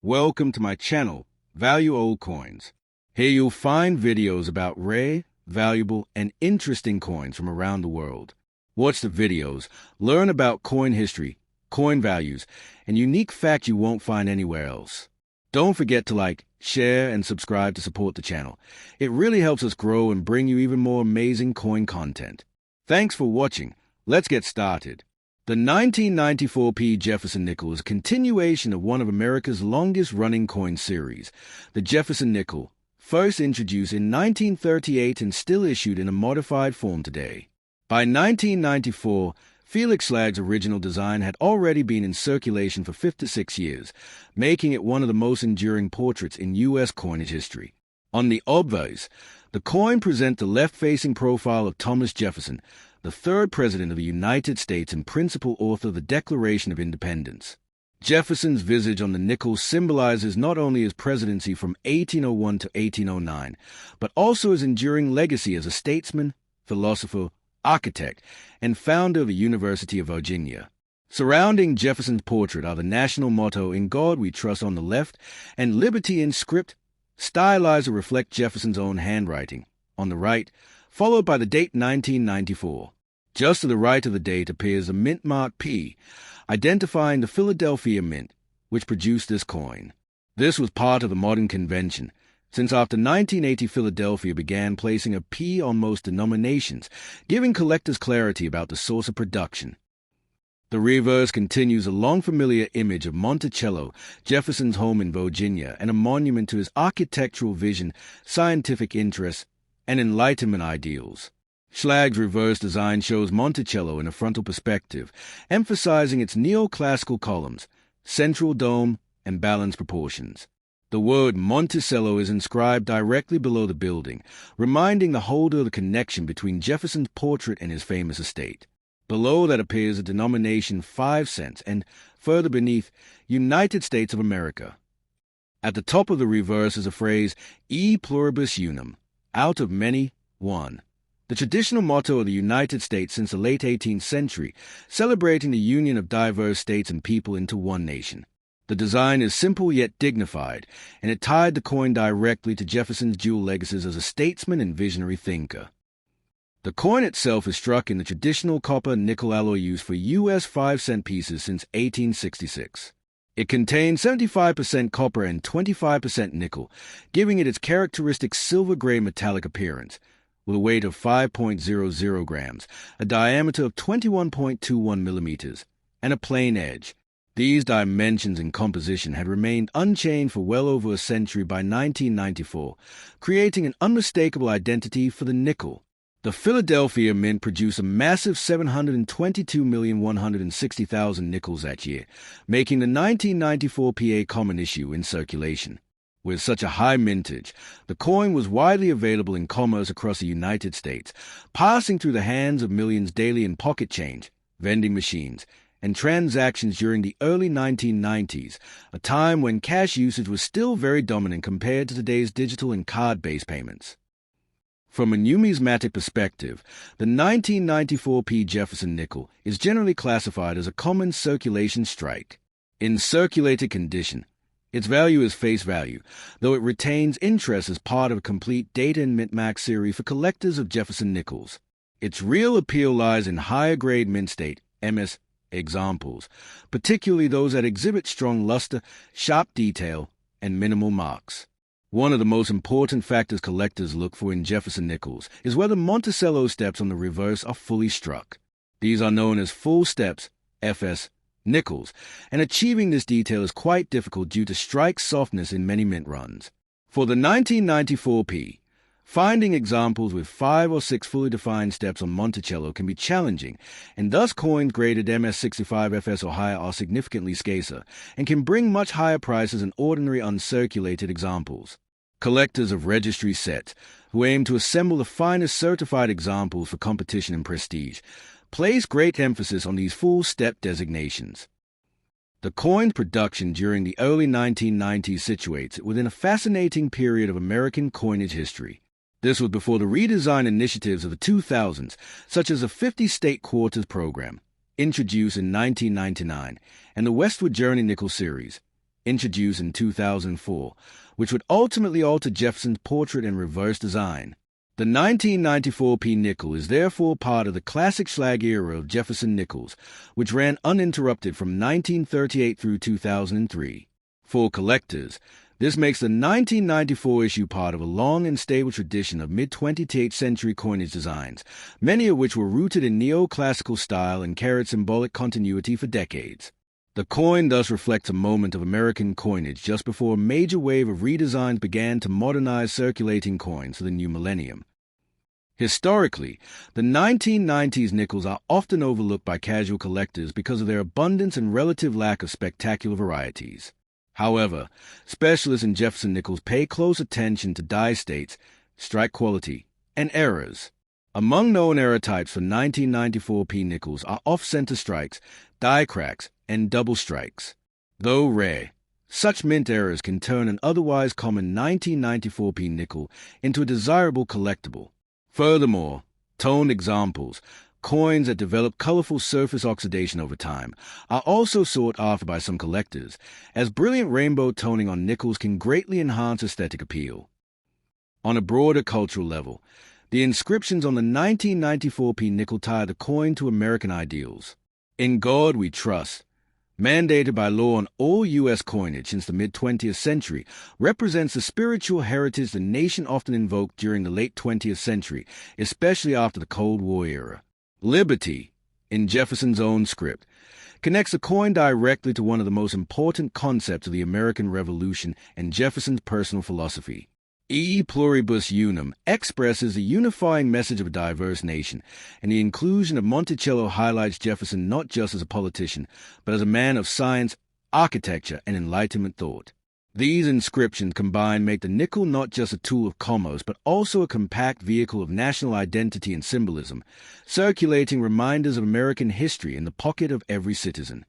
Welcome to my channel, Value Old Coins. Here you'll find videos about rare, valuable, and interesting coins from around the world. Watch the videos, learn about coin history, coin values, and unique facts you won't find anywhere else. Don't forget to like, share, and subscribe to support the channel. It really helps us grow and bring you even more amazing coin content. Thanks for watching. Let's get started. The 1994 Jefferson nickel is a continuation of one of America's longest-running coin series, the Jefferson nickel, first introduced in 1938 and still issued in a modified form today. By 1994, Felix Schlage's original design had already been in circulation for 56 years, making it one of the most enduring portraits in U.S. coinage history. On the obverse, the coin presents the left-facing profile of Thomas Jefferson, the third President of the United States and principal author of the Declaration of Independence. Jefferson's visage on the nickel symbolizes not only his presidency from 1801 to 1809, but also his enduring legacy as a statesman, philosopher, architect, and founder of the University of Virginia. Surrounding Jefferson's portrait are the national motto, "In God We Trust," on the left, and "Liberty" in script, stylized to reflect Jefferson's own handwriting, on the right, followed by the date 1994. Just to the right of the date appears a mint mark P, identifying the Philadelphia Mint, which produced this coin. This was part of the modern convention, since after 1980 Philadelphia began placing a P on most denominations, giving collectors clarity about the source of production. The reverse continues a long-familiar image of Monticello, Jefferson's home in Virginia, and a monument to his architectural vision, scientific interests, and Enlightenment ideals. Schlage's reverse design shows Monticello in a frontal perspective, emphasizing its neoclassical columns, central dome, and balanced proportions. The word Monticello is inscribed directly below the building, reminding the holder of the connection between Jefferson's portrait and his famous estate. Below that appears the denomination 5 cents, and further beneath, United States of America. At the top of the reverse is a phrase, "E pluribus unum," out of many, one. The traditional motto of the United States since the late 18th century, celebrating the union of diverse states and people into one nation. The design is simple yet dignified, and it tied the coin directly to Jefferson's dual legacies as a statesman and visionary thinker. The coin itself is struck in the traditional copper-nickel alloy used for U.S. 5-cent pieces since 1866. It contains 75% copper and 25% nickel, giving it its characteristic silver-gray metallic appearance, with a weight of 5.00 grams, a diameter of 21.21 millimeters, and a plain edge. These dimensions and composition had remained unchanged for well over a century by 1994, creating an unmistakable identity for the nickel. The Philadelphia Mint produced a massive 722,160,000 nickels that year, making the 1994 PA common issue in circulation. With such a high mintage, the coin was widely available in commerce across the United States, passing through the hands of millions daily in pocket change, vending machines, and transactions during the early 1990s, a time when cash usage was still very dominant compared to today's digital and card-based payments. From a numismatic perspective, the 1994 Jefferson nickel is generally classified as a common circulation strike. In circulated condition, its value is face value, though it retains interest as part of a complete data and mint-max series for collectors of Jefferson nickels. Its real appeal lies in higher-grade mint state, MS, examples, particularly those that exhibit strong luster, sharp detail, and minimal marks. One of the most important factors collectors look for in Jefferson nickels is whether Monticello steps on the reverse are fully struck. These are known as full steps, FS, nickels, and achieving this detail is quite difficult due to strike softness in many mint runs. For the 1994 finding examples with 5 or 6 fully defined steps on Monticello can be challenging, and thus coins graded MS65 FS or higher are significantly scarcer and can bring much higher prices than ordinary uncirculated examples. Collectors of registry sets, who aim to assemble the finest certified examples for competition and prestige, place great emphasis on these full-step designations. The coin's production during the early 1990s situates it within a fascinating period of American coinage history. This was before the redesign initiatives of the 2000s, such as the 50-state quarters program, introduced in 1999, and the Westward Journey Nickel series, introduced in 2004, which would ultimately alter Jefferson's portrait and reverse design. The 1994 P nickel is therefore part of the classic Schlag era of Jefferson nickels, which ran uninterrupted from 1938 through 2003. For collectors, this makes the 1994 issue part of a long and stable tradition of mid-20th century coinage designs, many of which were rooted in neoclassical style and carried symbolic continuity for decades. The coin thus reflects a moment of American coinage just before a major wave of redesigns began to modernize circulating coins for the new millennium. Historically, the 1990s nickels are often overlooked by casual collectors because of their abundance and relative lack of spectacular varieties. However, specialists in Jefferson nickels pay close attention to die states, strike quality, and errors. Among known error types for 1994 P nickels are off-center strikes, die cracks, and double strikes. Though rare, such mint errors can turn an otherwise common 1994 P nickel into a desirable collectible. Furthermore, toned examples, coins that develop colorful surface oxidation over time, are also sought after by some collectors, as brilliant rainbow toning on nickels can greatly enhance aesthetic appeal. On a broader cultural level, the inscriptions on the 1994 P nickel tie the coin to American ideals. "In God We Trust," mandated by law on all U.S. coinage since the mid-20th century, represents the spiritual heritage the nation often invoked during the late 20th century, especially after the Cold War era. "Liberty," in Jefferson's own script, connects the coin directly to one of the most important concepts of the American Revolution and Jefferson's personal philosophy. E pluribus unum expresses the unifying message of a diverse nation, and the inclusion of Monticello highlights Jefferson not just as a politician, but as a man of science, architecture, and Enlightenment thought. These inscriptions combined make the nickel not just a tool of commerce, but also a compact vehicle of national identity and symbolism, circulating reminders of American history in the pocket of every citizen.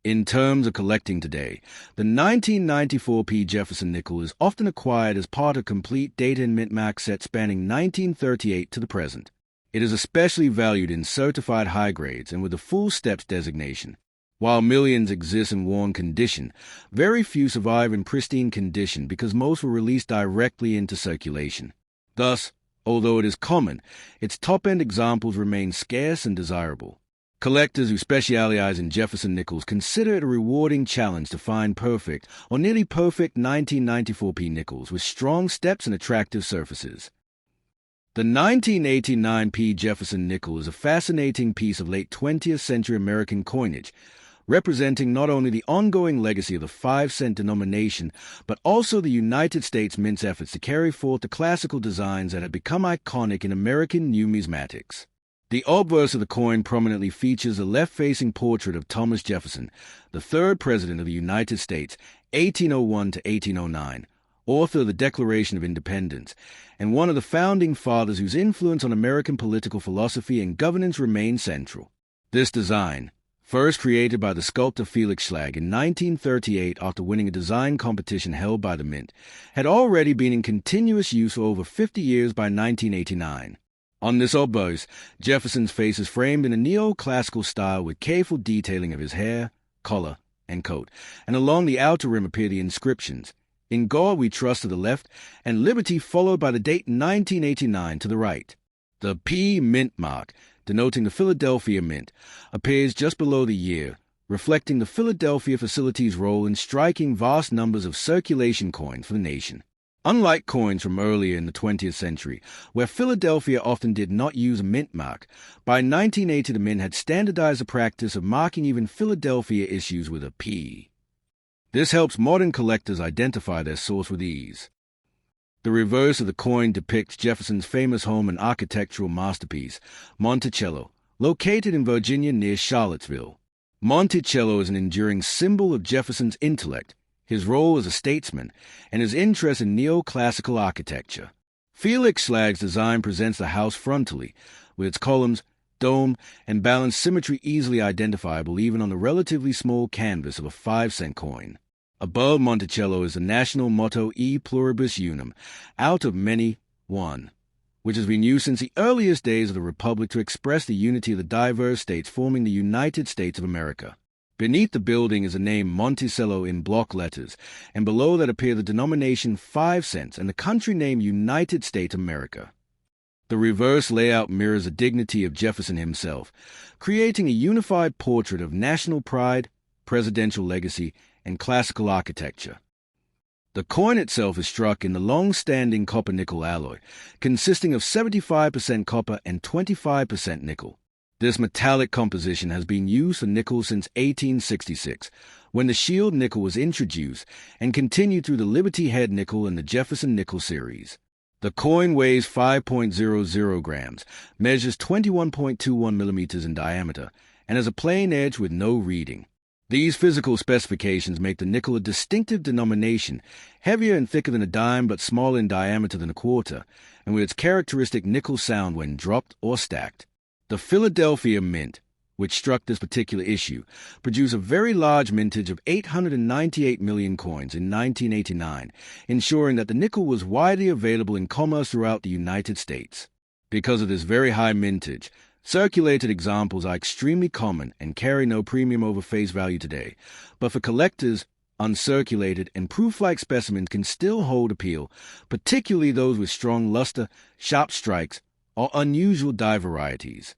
In terms of collecting today, the 1994 P Jefferson nickel is often acquired as part of a complete data and mint-mark set spanning 1938 to the present. It is especially valued in certified high grades and with the full steps designation. While millions exist in worn condition, very few survive in pristine condition because most were released directly into circulation. Thus, although it is common, its top-end examples remain scarce and desirable. Collectors who specialize in Jefferson nickels consider it a rewarding challenge to find perfect or nearly perfect 1994 P nickels with strong steps and attractive surfaces. The 1989 P Jefferson nickel is a fascinating piece of late 20th century American coinage, representing not only the ongoing legacy of the 5-cent denomination, but also the United States Mint's efforts to carry forth the classical designs that have become iconic in American numismatics. The obverse of the coin prominently features a left-facing portrait of Thomas Jefferson, the third President of the United States, 1801 to 1809, author of the Declaration of Independence, and one of the founding fathers whose influence on American political philosophy and governance remained central. This design, first created by the sculptor Felix Schlag in 1938 after winning a design competition held by the Mint, had already been in continuous use for over 50 years by 1989. On this obverse, Jefferson's face is framed in a neoclassical style with careful detailing of his hair, collar, and coat, and along the outer rim appear the inscriptions, "In God We Trust" to the left, and "Liberty" followed by the date 1989 to the right. The P Mint mark, denoting the Philadelphia Mint, appears just below the year, reflecting the Philadelphia facility's role in striking vast numbers of circulation coins for the nation. Unlike coins from earlier in the 20th century, where Philadelphia often did not use a mint mark, by 1980 the Mint had standardized the practice of marking even Philadelphia issues with a P. This helps modern collectors identify their source with ease. The reverse of the coin depicts Jefferson's famous home and architectural masterpiece, Monticello, located in Virginia near Charlottesville. Monticello is an enduring symbol of Jefferson's intellect, his role as a statesman, and his interest in neoclassical architecture. Felix Schlag's design presents the house frontally, with its columns, dome, and balanced symmetry easily identifiable even on the relatively small canvas of a 5-cent coin. Above Monticello is the national motto E pluribus unum, out of many, one, which has been used since the earliest days of the Republic to express the unity of the diverse states forming the United States of America. Beneath the building is the name Monticello in block letters, and below that appear the denomination 5 cents and the country name United States America. The reverse layout mirrors the dignity of Jefferson himself, creating a unified portrait of national pride, presidential legacy, and classical architecture. The coin itself is struck in the long-standing copper-nickel alloy, consisting of 75% copper and 25% nickel. This metallic composition has been used for nickel since 1866, when the shield nickel was introduced, and continued through the Liberty Head nickel and the Jefferson nickel series. The coin weighs 5.00 grams, measures 21.21 millimeters in diameter, and has a plain edge with no reading. These physical specifications make the nickel a distinctive denomination, heavier and thicker than a dime but smaller in diameter than a quarter, and with its characteristic nickel sound when dropped or stacked. The Philadelphia Mint, which struck this particular issue, produced a very large mintage of 898 million coins in 1989, ensuring that the nickel was widely available in commerce throughout the United States. Because of this very high mintage, circulated examples are extremely common and carry no premium over face value today, but for collectors, uncirculated and proof-like specimens can still hold appeal, particularly those with strong luster, sharp strikes, or unusual die varieties.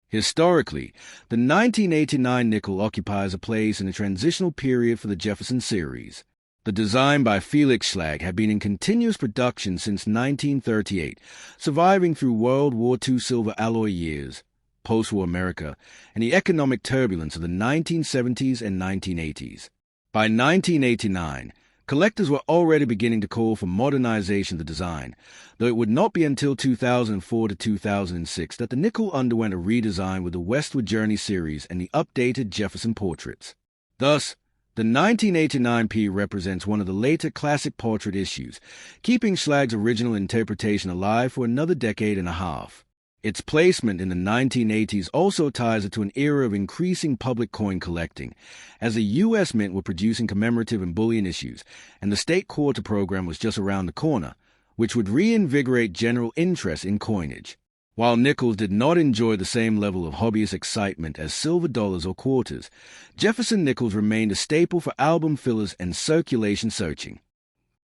Historically, the 1989 nickel occupies a place in the transitional period for the Jefferson series. The design by Felix Schlag had been in continuous production since 1938, surviving through World War II silver alloy years, post-war America, and the economic turbulence of the 1970s and 1980s. By 1989, collectors were already beginning to call for modernization of the design, though it would not be until 2004 to 2006 that the nickel underwent a redesign with the Westward Journey series and the updated Jefferson portraits. Thus, the 1989P represents one of the later classic portrait issues, keeping Schlag's original interpretation alive for another decade and a half. Its placement in the 1980s also ties it to an era of increasing public coin collecting, as the U.S. Mint were producing commemorative and bullion issues, and the state quarter program was just around the corner, which would reinvigorate general interest in coinage. While nickels did not enjoy the same level of hobbyist excitement as silver dollars or quarters, Jefferson nickels remained a staple for album fillers and circulation searching.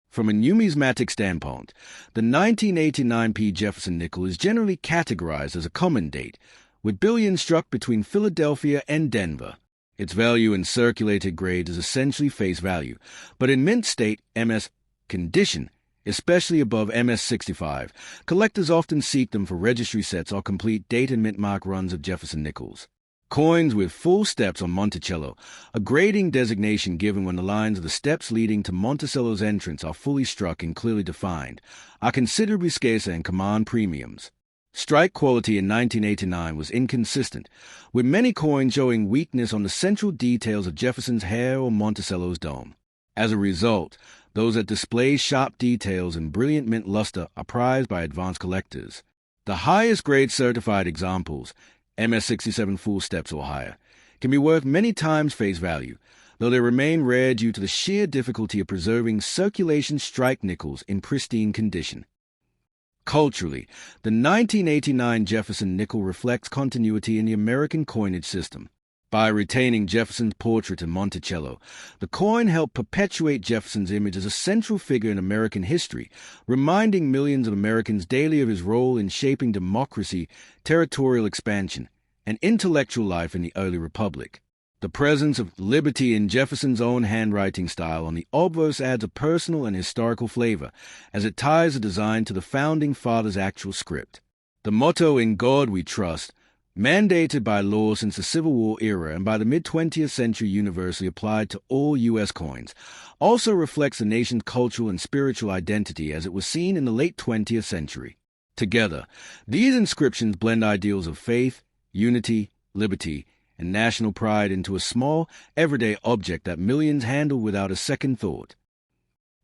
From a numismatic standpoint, the 1989P Jefferson nickel is generally categorized as a common date, with bullion struck between Philadelphia and Denver. Its value in circulated grade is essentially face value, but in mint state MS condition, especially above MS65, collectors often seek them for registry sets or complete date and mint mark runs of Jefferson nickels. Coins with full steps on Monticello, a grading designation given when the lines of the steps leading to Monticello's entrance are fully struck and clearly defined, are considerably scarcer and command premiums. Strike quality in 1989 was inconsistent, with many coins showing weakness on the central details of Jefferson's hair or Monticello's dome. As a result, those that display sharp details and brilliant mint luster are prized by advanced collectors. The highest grade certified examples, MS67 full steps or higher, can be worth many times face value, though they remain rare due to the sheer difficulty of preserving circulation strike nickels in pristine condition. Culturally, the 1989 Jefferson nickel reflects continuity in the American coinage system. By retaining Jefferson's portrait in Monticello, the coin helped perpetuate Jefferson's image as a central figure in American history, reminding millions of Americans daily of his role in shaping democracy, territorial expansion, and intellectual life in the early republic. The presence of liberty in Jefferson's own handwriting style on the obverse adds a personal and historical flavor, as it ties the design to the Founding Fathers' actual script. The motto, "In God We Trust," mandated by law since the Civil War era and by the mid-20th century universally applied to all U.S. coins, also reflects the nation's cultural and spiritual identity as it was seen in the late 20th century. Together, these inscriptions blend ideals of faith, unity, liberty, and national pride into a small, everyday object that millions handle without a second thought.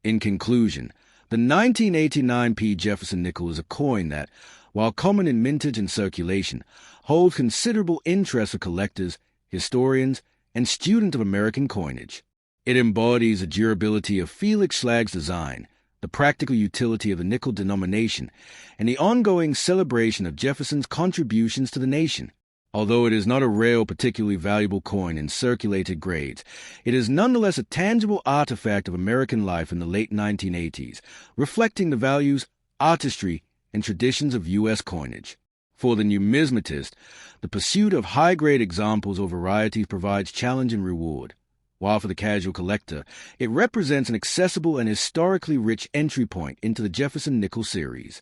In conclusion, the 1989P Jefferson nickel is a coin that, while common in mintage and circulation, holds considerable interest for collectors, historians, and students of American coinage. It embodies the durability of Felix Schlag's design, the practical utility of the nickel denomination, and the ongoing celebration of Jefferson's contributions to the nation. Although it is not a rare or particularly valuable coin in circulated grades, it is nonetheless a tangible artifact of American life in the late 1980s, reflecting the values, artistry, and traditions of U.S. coinage. For the numismatist, the pursuit of high-grade examples or varieties provides challenge and reward, while for the casual collector, it represents an accessible and historically rich entry point into the Jefferson Nickel series.